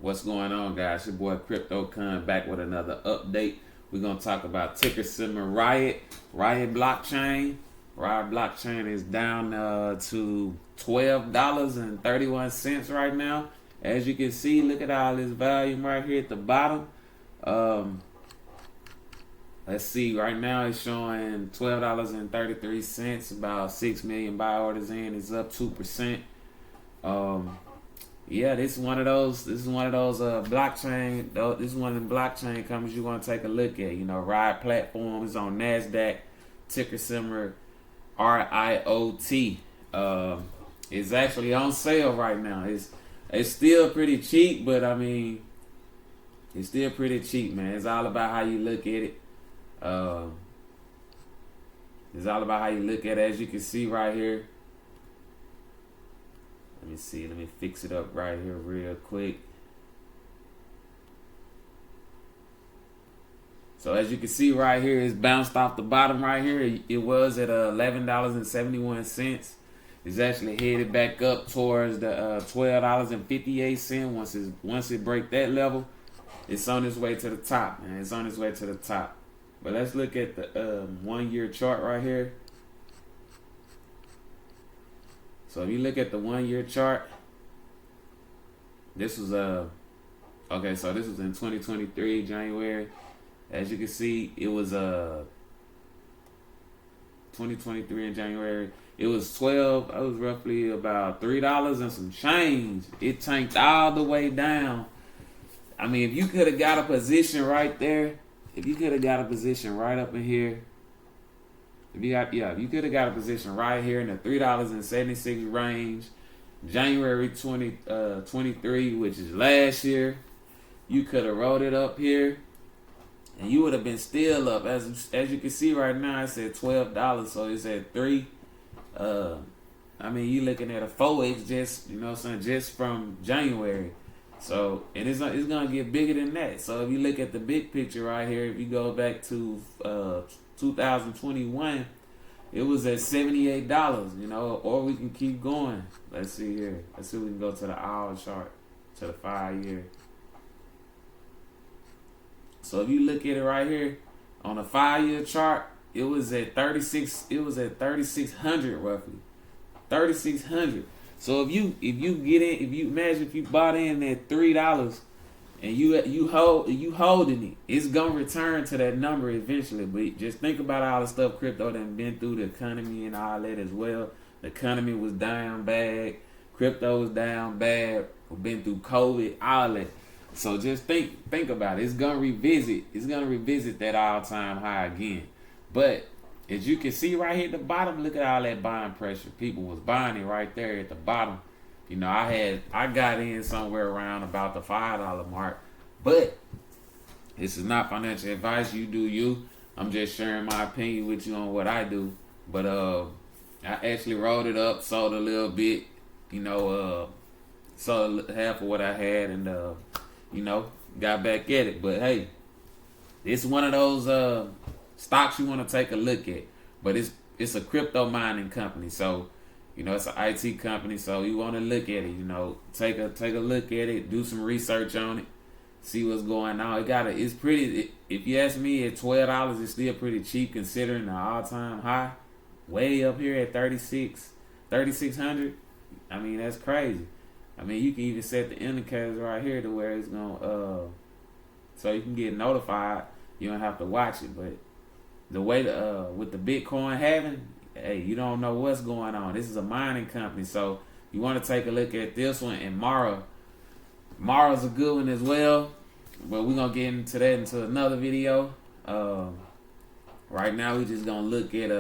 What's going on, guys? Your boy Crypto coming back with another update. We're gonna talk about ticker symbol Riot blockchain. Riot blockchain is down to $12.31 right now. As you can see, look at all this volume right here at the bottom. Let's see, right now it's showing $12.33. About 6 million buy orders in. It's up 2%. Yeah, this is one of those. Blockchain. This is one of the blockchain companies you want to take a look at. You know, Riot platform is on Nasdaq. Ticker symbol RIOT. It's actually on sale right now. It's still pretty cheap, but I mean, it's still pretty cheap, man. It's all about how you look at it. It's all about how you look at it. As you can see right here. Let me see. Let me fix it up right here real quick. So as you can see right here, it's bounced off the bottom right here. It was at $11.71. It's actually headed back up towards the $12.58. Once it break that level, it's on its way to the top, man. It's on its way to the top. But let's look at the 1 year chart right here. So if you look at the 1 year chart, this was okay, so this was in 2023 January. As you can see, it was 2023 in January. It was roughly about $3 and some change. It tanked all the way down. I mean, if you could have got a position right there, if you could have got a position right up in here, if you could have got a position right here in the $3.76 range, January 2023, which is last year, you could have rolled it up here, and you would have been still up. As you can see right now, it's at $12, so it's at $3. I mean, you looking at a 4x just, you know what I'm saying, just from January. So, and it's gonna get bigger than that. So if you look at the big picture right here, if you go back to 2021, it was at $78, you know, or we can keep going. Let's see here. Let's see if we can go to the hour chart, to the 5 year. So if you look at it right here, on a 5 year chart, it was at 3,600 roughly. 3,600. So if you imagine if you bought in at $3 and you holding it, it's gonna return to that number eventually. But just think about all the stuff crypto done been through, the economy and all that as well. The economy was down bad, crypto was down bad. We've been through COVID, all that. So just think about it. It's gonna revisit that all-time high again. But as you can see right here at the bottom, look at all that buying pressure. People was buying it right there at the bottom. You know, I got in somewhere around about the $5 mark. But this is not financial advice. You do you. I'm just sharing my opinion with you on what I do. But I actually rolled it up, sold a little bit, you know, sold half of what I had, and you know, got back at it. But hey, it's one of those stocks you want to take a look at. But it's a crypto mining company, so you know, it's an IT company, so you want to look at it. You know, take a look at it, do some research on it, see what's going on. It's pretty. If you ask me, at $12, it's still pretty cheap considering the all-time high, way up here at 3,600. I mean, that's crazy. I mean, you can even set the indicators right here to where it's gonna so you can get notified. You don't have to watch it, but the way with the Bitcoin halving, hey, you don't know what's going on. This is a mining company, so you want to take a look at this one. And Mara's a good one as well, but we're gonna get into that into another video. Right now we're just gonna look at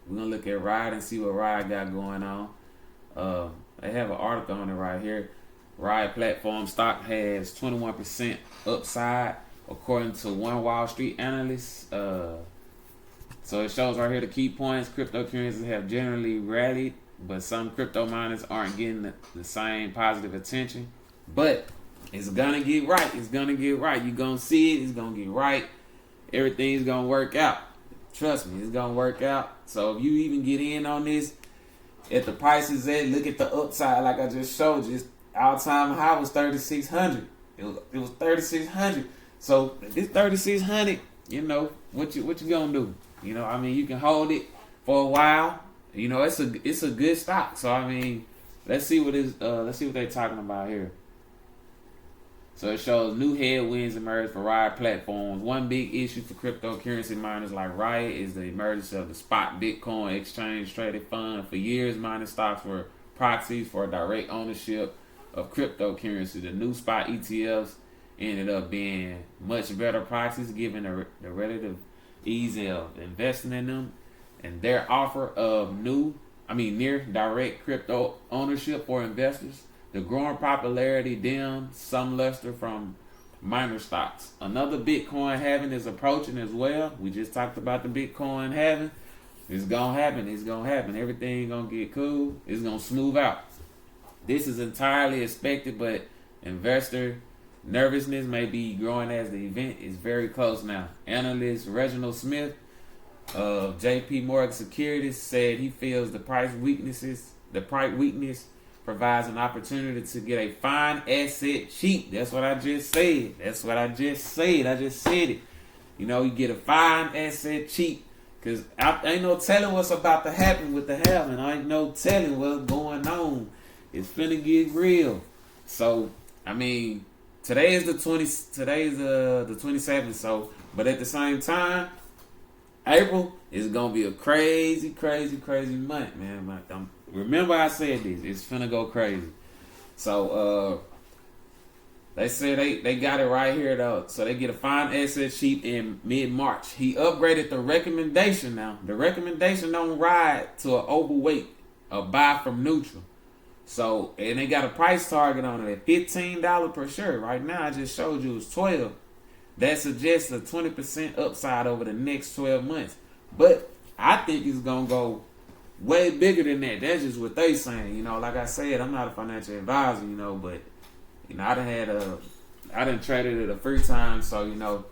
Riot and see what Riot got going on. They have an article on it right here. Riot platform stock has 21% upside according to one Wall Street analyst. So it shows right here the key points. Cryptocurrencies have generally rallied, but some crypto miners aren't getting the same positive attention. But it's gonna get right. It's gonna get right. You're gonna see it. It's gonna get right. Everything's gonna work out. Trust me, it's gonna work out. So if you even get in on this, at the prices at, look at the upside like I just showed you. All-time high was 3,600. It was 3,600. So this 3,600, you know what you gonna do? You know, I mean, you can hold it for a while. You know, it's a good stock. So I mean, let's see what they're talking about here. So it shows new headwinds emerge for Riot platforms. One big issue for cryptocurrency miners like Riot is the emergence of the spot Bitcoin exchange traded fund. For years, mining stocks were proxies for direct ownership of cryptocurrency. The new spot ETFs ended up being much better proxies given the relative ease of investing in them and their offer of near direct crypto ownership for investors. The growing popularity dimmed some luster from minor stocks. Another Bitcoin halving is approaching as well. We just talked about the Bitcoin halving. It's gonna happen. It's gonna happen. Everything gonna get cool. It's gonna smooth out. This is entirely expected, but investor nervousness may be growing as the event is very close now. Analyst Reginald Smith of J.P. Morgan Securities said he feels the price weakness provides an opportunity to get a fine asset cheap. That's what I just said. I just said it. You know, you get a fine asset cheap. Because ain't no telling what's about to happen with the halving. I ain't no telling what's going on. It's finna get real. So, I mean, today is the 27th. So, but at the same time, April is gonna be a crazy month, man. Remember I said this. It's finna go crazy. So they said they got it right here though. So they get a fine asset cheap in mid-March. He upgraded the recommendation now. The recommendation don't ride to an overweight, a buy from neutral. So and they got a price target on it at $15 per share. Right now I just showed you it's $12. That suggests a 20% upside over the next 12 months. But I think it's gonna go way bigger than that. That's just what they saying. You know, like I said, I'm not a financial advisor, you know, but you know, I done traded it a few times. So, you know,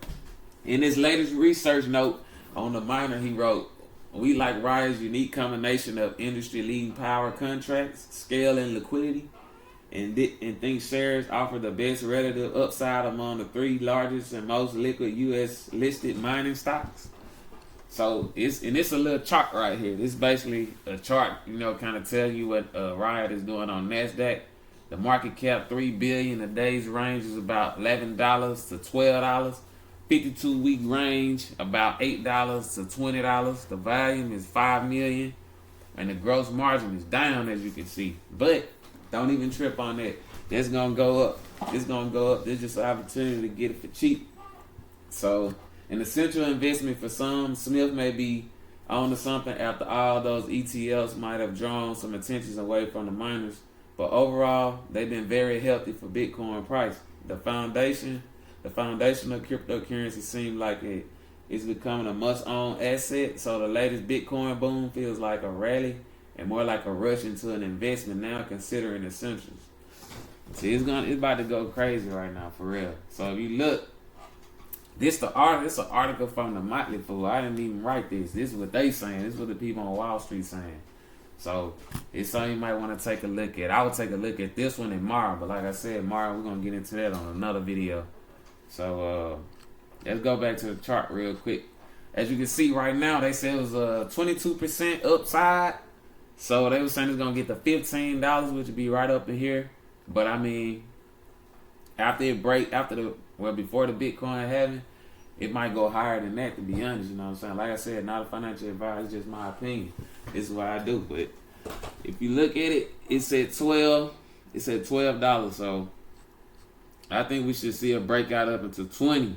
in his latest research note on the miner, he wrote, "We like Riot's unique combination of industry-leading power contracts, scale, and liquidity, and think shares offer the best relative upside among the 3 largest and most liquid U.S. listed mining stocks." So it's a little chart right here. This is basically a chart, you know, kind of tell you what Riot is doing on Nasdaq. The market cap $3 billion. The day's range is about $11 to $12. 52-week range about $8 to $20. The volume is 5 million, and the gross margin is down as you can see. But don't even trip on that. That's gonna go up. It's gonna go up. There's just an opportunity to get it for cheap. So, an essential investment for some, Smith may be on to something after all those ETLs might have drawn some attention away from the miners. But overall, they've been very healthy for Bitcoin price. The foundation of cryptocurrency seems like it's becoming a must-own asset. So the latest Bitcoin boom feels like a rally and more like a rush into an investment now considering essentials. See, it's about to go crazy right now, for real. So if you look, this an article from the Motley Fool. I didn't even write this. This is what they saying. This is what the people on Wall Street saying. So it's something you might want to take a look at. I would take a look at this one tomorrow, but like I said, tomorrow we're gonna get into that on another video. So let's go back to the chart real quick. As you can see right now, they said it was a 22% upside. So they were saying it's gonna get to $15, which would be right up in here. But I mean, before the Bitcoin halving, it might go higher than that, to be honest. You know what I'm saying? Like I said, not a financial advisor, it's just my opinion. This is what I do. But if you look at it, it said $12. It said $12. So I think we should see a breakout up into 20.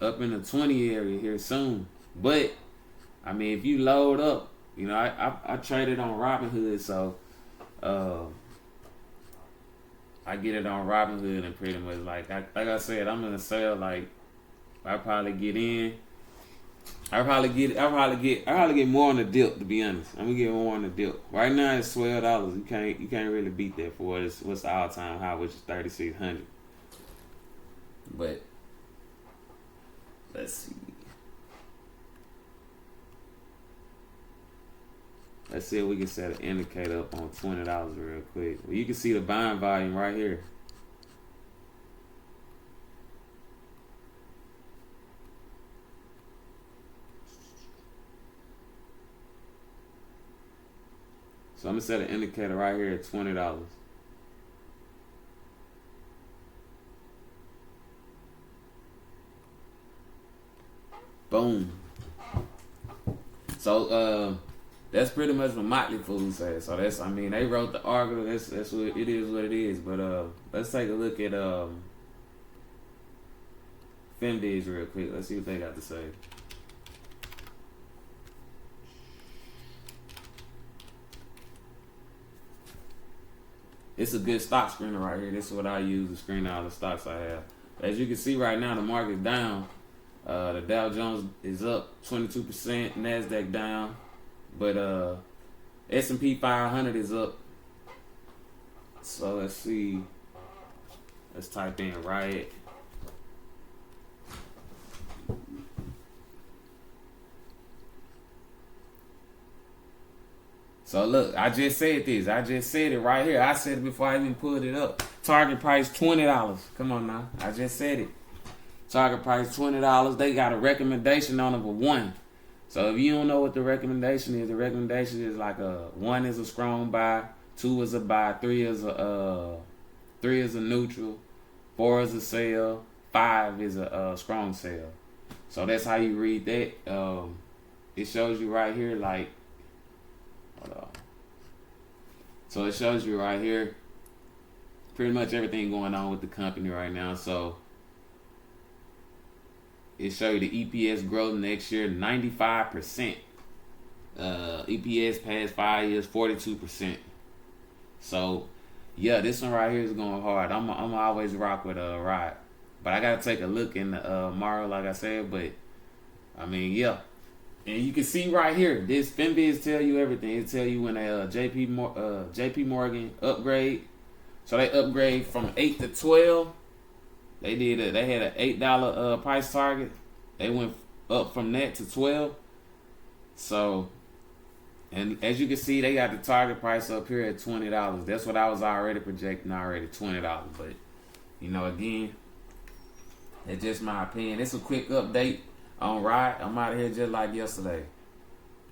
Up in the 20 area here soon. But I mean, if you load up, you know, I traded on Robinhood, so I get it on Robinhood and pretty much like I said, I'm gonna sell like I probably get more on the dip, to be honest. I'm gonna get more on the dip. Right now it's $12. You can't really beat that for it. What's the all time high, which is 3,600. But let's see. Let's see if we can set an indicator up on $20 real quick. Well, you can see the buying volume right here. So I'm gonna set an indicator right here at $20. Boom. So that's pretty much what Motley Fool said. So that's, I mean, they wrote the article. That's what it is. What it is. But let's take a look at FemBiz real quick. Let's see what they got to say. It's a good stock screener right here. This is what I use to screen all the stocks I have. As you can see right now, the market's down. The Dow Jones is up 22%, NASDAQ down, but S&P 500 is up. So let's see. Let's type in Riot. So look, I just said this. I just said it right here. I said it before I even pulled it up. Target price $20. Come on now. I just said it. Target price $20. They got a recommendation on it of 1. So if you don't know what the recommendation is like 1 is a strong buy, 2 is a buy, 3 is a neutral, 4 is a sell, 5 is a strong sell. So that's how you read that. It shows you right here, like, hold on. So it shows you right here pretty much everything going on with the company right now. So it shows you the EPS growth next year, 95%. EPS past 5 years, 42%. So yeah, this one right here is going hard. I'm always rock with Riot, but I gotta take a look in the tomorrow, like I said. But I mean, yeah, and you can see right here, this FemBiz tell you everything. It tell you when a JP Morgan upgrade. So they upgrade from 8 to 12. They had an $8 price target. They went up from that to 12. So, and as you can see, they got the target price up here at $20. That's what I was already projecting already, $20. But you know, again, it's just my opinion. It's a quick update on Riot. I'm out of here just like yesterday.